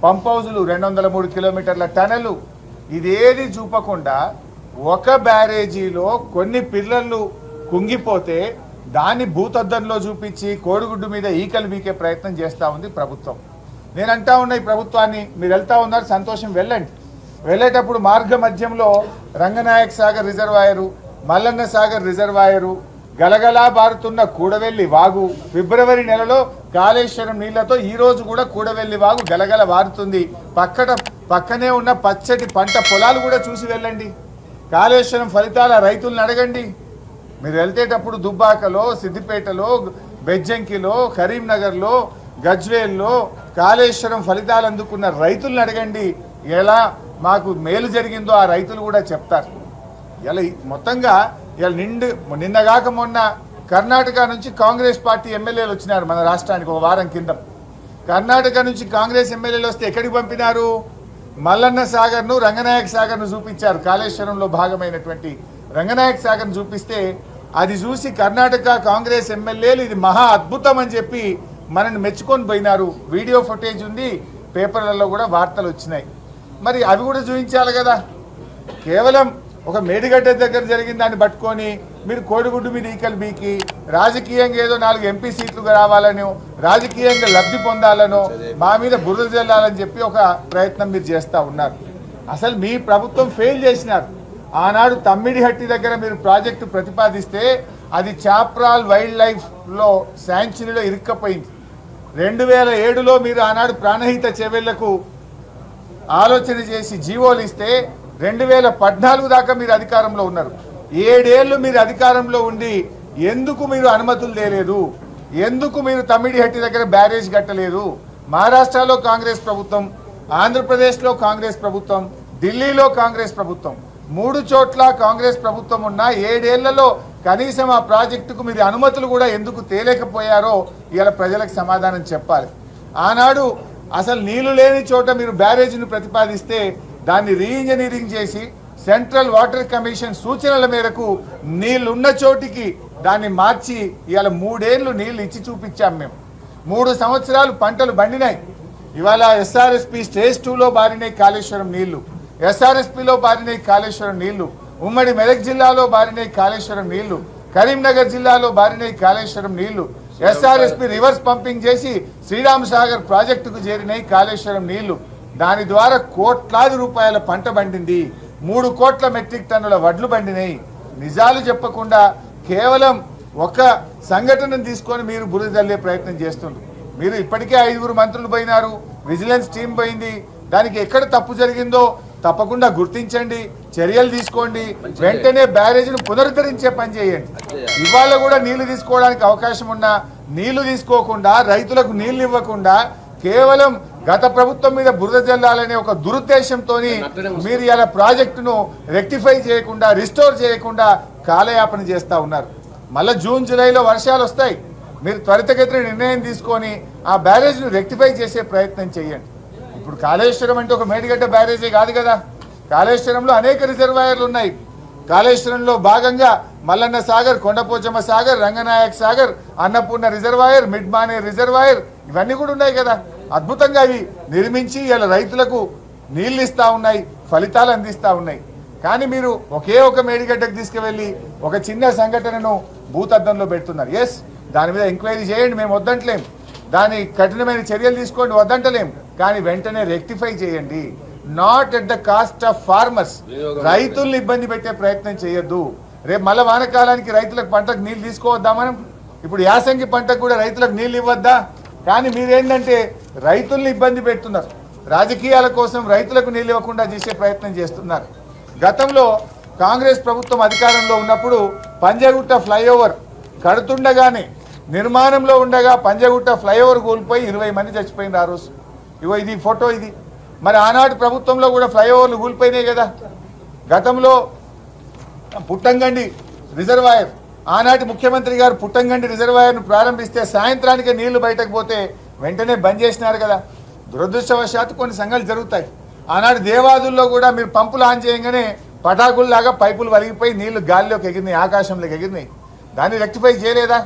Pump హౌజులు 203 కిలోమీటర్ల టనెలు ఇదేది చూపకుండా ఒక బ్యారేజీలో కొన్ని పిల్లలు కుంగిపోతే దాన్ని భూతద్దంలో చూపించి కోడిగుడ్డు మీద ఈకలు బీకే ప్రయత్నం చేస్తూ ఉంది ప్రభుత్వం. నేను అంటా ఉన్న ఈ ప్రభుత్వాన్ని మీరు వెళ్తా ఉన్నారు, సంతోషం, వెళ్ళండి. వెళ్ళేటప్పుడు మార్గ మధ్యంలో రంగనాయక్ సాగర్ రిజర్వాయరు, మల్లన్న సాగర్ రిజర్వాయరు, గలగలా బారుతున్న కూడవెల్లి వాగు, ఫిబ్రవరి నెలలో కాళేశ్వరం నీళ్లతో ఈ రోజు కూడా కూడవెల్లి వాగు గలగల వారుతుంది. పక్కనే ఉన్న పచ్చటి పంట పొలాలు కూడా చూసి వెళ్ళండి. కాళేశ్వరం ఫలితాల రైతులను అడగండి. మీరు వెళ్తేటప్పుడు దుబ్బాకలో, సిద్దిపేటలో, బెజ్జంకిలో, కరీంనగర్లో, గజ్వేల్లో కాళేశ్వరం ఫలితాలు అందుకున్న రైతులను అడగండి. ఎలా మాకు మేలు జరిగిందో ఆ రైతులు కూడా చెప్తారు. ఇలా మొత్తంగా ఇలా నిన్నగాక మొన్న కర్ణాటక నుంచి కాంగ్రెస్ పార్టీ ఎమ్మెల్యేలు వచ్చినారు మన రాష్ట్రానికి ఒక వారం కింద. కర్ణాటక నుంచి కాంగ్రెస్ ఎమ్మెల్యేలు వస్తే ఎక్కడికి పంపినారు? మల్లన్న సాగర్ను, రంగనాయక సాగర్ను చూపించారు. కాళేశ్వరంలో భాగమైనటువంటి రంగనాయక సాగర్ను చూపిస్తే అది చూసి కర్ణాటక కాంగ్రెస్ ఎమ్మెల్యేలు ఇది మహా అద్భుతం అని చెప్పి మనల్ని మెచ్చుకొని పోయినారు. వీడియో ఫుటేజ్ ఉంది, పేపర్లలో కూడా వార్తలు వచ్చినాయి. మరి అవి కూడా చూపించాలి కదా. కేవలం ఒక మేడిగడ్డ దగ్గర జరిగిన దాన్ని పట్టుకొని మీరు కోడిగుడ్డు మీద ఈకలు బీకి రాజకీయంగా ఏదో 4 ఎంపీ సీట్లు రావాలనో, రాజకీయంగా లబ్ధి పొందాలనో, మా మీద బురద జల్లాలని చెప్పి ఒక ప్రయత్నం మీరు చేస్తూ ఉన్నారు. అసలు మీ ప్రభుత్వం ఫెయిల్ చేసినారు. ఆనాడు తమ్మిడిహట్టి దగ్గర మీరు ప్రాజెక్టు ప్రతిపాదిస్తే అది చాప్రాల్ వైల్డ్ లైఫ్లో శాంక్చురీలో ఇరుక్కపోయింది. 2007లో మీరు ఆనాడు ప్రాణహిత చెవెళ్లకు ఆలోచన చేసి జీవోలు ఇస్తే 2014 దాకా మీరు అధికారంలో ఉన్నారు. 7 ఏళ్ళు మీరు అధికారంలో ఉండి ఎందుకు మీరు అనుమతులు తేలేదు? ఎందుకు మీరు తమ్మిడిహట్టి దగ్గర బ్యారేజ్ కట్టలేదు? మహారాష్ట్రలో కాంగ్రెస్ ప్రభుత్వం, ఆంధ్రప్రదేశ్లో కాంగ్రెస్ ప్రభుత్వం, ఢిల్లీలో కాంగ్రెస్ ప్రభుత్వం, 3 చోట్ల కాంగ్రెస్ ప్రభుత్వం ఉన్న 7 ఏళ్లలో కనీసం ఆ ప్రాజెక్టుకు మీరు అనుమతులు కూడా ఎందుకు తేలేకపోయారో ఇవాళ ప్రజలకు సమాధానం చెప్పాలి. ఆనాడు అసలు నీళ్లు లేని చోట మీరు బ్యారేజీని ప్రతిపాదిస్తే దాన్ని రీఇంజనీరింగ్ చేసి సెంట్రల్ వాటర్ కమిషన్ సూచనల మేరకు నీళ్లున్న చోటికి దాన్ని మార్చి ఇవాళ 3 ఏళ్ళు నీళ్లు ఇచ్చి చూపించాం. మేము 3 సంవత్సరాలు పంటలు బండినాయి. ఇవాళ ఎస్ఆర్ఎస్పి స్టేజ్ 2లో బారినాయి కాళేశ్వరం నీళ్లు, ఎస్ఆర్ఎస్పిలో బారినాయి కాళేశ్వరం నీళ్లు, ఉమ్మడి మెదక్ జిల్లాలో బారినాయి కాళేశ్వరం నీళ్లు, కరీంనగర్ జిల్లాలో బారినాయి కాళేశ్వరం నీళ్లు, ఎస్ఆర్ఎస్పి రివర్స్ పంపింగ్ చేసి శ్రీరామ్ సాగర్ ప్రాజెక్టుకు చేరినాయి కాళేశ్వరం నీళ్లు. దాని ద్వారా కోట్లాది రూపాయల పంట పండింది, 3 కోట్ల మెట్రిక్ టన్నుల వడ్లు పండినాయి. నిజాలు చెప్పకుండా కేవలం ఒక సంఘటనను తీసుకొని మీరు బురద జల్లే ప్రయత్నం చేస్తున్నారు. మీరు ఇప్పటికే 5 మంత్రులు పోయినారు, విజిలెన్స్ టీం పోయింది. దానికి ఎక్కడ తప్పు జరిగిందో తప్పకుండా గుర్తించండి, చర్యలు తీసుకోండి, వెంటనే బ్యారేజీని పునరుద్ధరించే పని చేయండి. ఇవాళ కూడా నీళ్లు తీసుకోవడానికి అవకాశం ఉన్నా నీళ్లు తీసుకోకుండా, రైతులకు నీళ్లు ఇవ్వకుండా కేవలం గత ప్రభుత్వం మీద బురద జల్లాలనే ఒక దురుద్దేశంతో మీరు ఇలా ప్రాజెక్టును రెక్టిఫై చేయకుండా, రిస్టోర్ చేయకుండా కాలయాపన చేస్తూ ఉన్నారు. మళ్ళీ జూన్ జూలైలో వర్షాలు వస్తాయి. మీరు త్వరితగతిన నిర్ణయం తీసుకొని ఆ బ్యారేజ్ను రెక్టిఫై చేసే ప్రయత్నం చేయండి. ఇప్పుడు కాళేశ్వరం అంటే ఒక మేడిగడ్డ బ్యారేజే కాదు కదా. కాళేశ్వరంలో అనేక రిజర్వాయర్లు ఉన్నాయి. కాళేశ్వరంలో భాగంగా మల్లన్న సాగర్, కొండపోచమ్మ సాగర్, రంగనాయక్ సాగర్, అన్నపూర్ణ రిజర్వాయర్, మిడ్మానే రిజర్వాయర్ ఇవన్నీ కూడా ఉన్నాయి కదా. అద్భుతంగా అవి నిర్మించి ఇలా రైతులకు నీళ్ళు ఇస్తూ ఉన్నాయి, ఫలితాలు అందిస్తూ ఉన్నాయి. కానీ మీరు ఒకే ఒక మేడిగడ్డకు తీసుకువెళ్ళి ఒక చిన్న సంఘటనను భూతద్దంలో పెడుతున్నారు. ఎస్, దాని మీద ఎంక్వైరీ చేయండి, మేము వద్దంటలేం. దాని కఠినమైన చర్యలు తీసుకోండి, వద్దంటలేం. కానీ వెంటనే రెక్టిఫై చేయండి. Not at the cost of farmers. రైతుల్ని ఇబ్బంది పెట్టే ప్రయత్నం చేయొద్దు. రేపు మళ్ళీ వానకాలానికి రైతులకు పంటకు నీళ్ళు తీసుకోవద్దా మనం? ఇప్పుడు యాసంగి పంటకు కూడా రైతులకు నీళ్ళు ఇవ్వద్దా? కానీ మీరేంటంటే రైతుల్ని ఇబ్బంది పెడుతున్నారు. రాజకీయాల కోసం రైతులకు నీళ్ళు ఇవ్వకుండా చేసే ప్రయత్నం చేస్తున్నారు. గతంలో కాంగ్రెస్ ప్రభుత్వం అధికారంలో ఉన్నప్పుడు పంజగుట్ట ఫ్లైఓవర్ కడుతుండగానే, నిర్మాణంలో ఉండగా పంజగుట్ట ఫ్లైఓవర్ కూలిపోయి 20 మంది చచ్చిపోయింది ఆ రోజు. ఇగో ఇది ఫోటో. ఇది మరి ఆనాటి ప్రభుత్వంలో కూడా ఫ్లైఓవర్లు కూలిపోయినాయి కదా. గతంలో పుట్టంగండి రిజర్వాయర్, ఆనాటి ముఖ్యమంత్రి గారు పుట్టంగండి రిజర్వాయర్ను ప్రారంభిస్తే సాయంత్రానికి నీళ్లు బయటకు పోతే వెంటనే బంద్ చేసినారు కదా. దురదృష్టవశాత్తు కొన్ని సంఘటనలు జరుగుతాయి. ఆనాడు దేవాదుల్లో కూడా మీరు పంపులు ఆన్ చేయగానే పటాకుల్లాగా పైపులు వలిగిపోయి నీళ్లు గాలిలోకి ఎగిరినాయి, ఆకాశంలోకి ఎగిరినాయి. దాన్ని రెక్టిఫై చేయలేదా?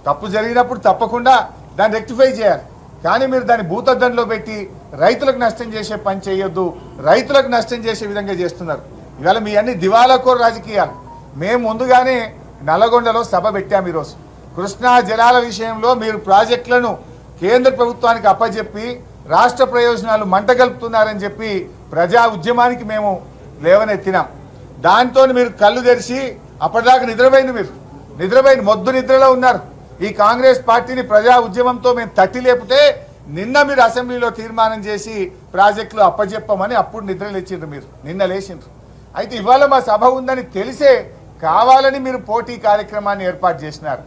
తప్పు జరిగినప్పుడు తప్పకుండా దాన్ని రెక్టిఫై చేయాలి. కానీ మీరు దాన్ని భూతద్దంలో పెట్టి రైతులకు నష్టం చేసే పని చేయొద్దు, రైతులకు నష్టం చేసే విధంగా చేస్తున్నారు. ఇవాళ మీ అన్ని దివాలాకోరు రాజకీయాలు. మేము ముందుగానే నల్లగొండలో సభ పెట్టాము. ఈరోజు కృష్ణా జలాల విషయంలో మీరు ప్రాజెక్టులను కేంద్ర ప్రభుత్వానికి అప్పజెప్పి రాష్ట్ర ప్రయోజనాలు మంటగలుపుతున్నారని చెప్పి ప్రజా ఉద్యమానికి మేము లేవనెత్తినాం. దాంతో మీరు కళ్ళు తెరిచి అప్పటిదాకా నిద్రపోయింది మొద్దు నిద్రలో ఉన్నారు. ఈ కాంగ్రెస్ పార్టీని ప్రజా ఉద్యమంతో మేము తట్టి లేపితే నిన్న మీరు అసెంబ్లీలో తీర్మానం చేసి ప్రాజెక్టులు అప్పజెప్పమని అప్పుడు నిద్ర లేచిండ్రు. మీరు నిన్న లేచిండ్రు. అయితే ఇవాళ మా సభ ఉందని తెలిసే కావాలని మీరు పోటీ కార్యక్రమాన్ని ఏర్పాటు చేసినారు.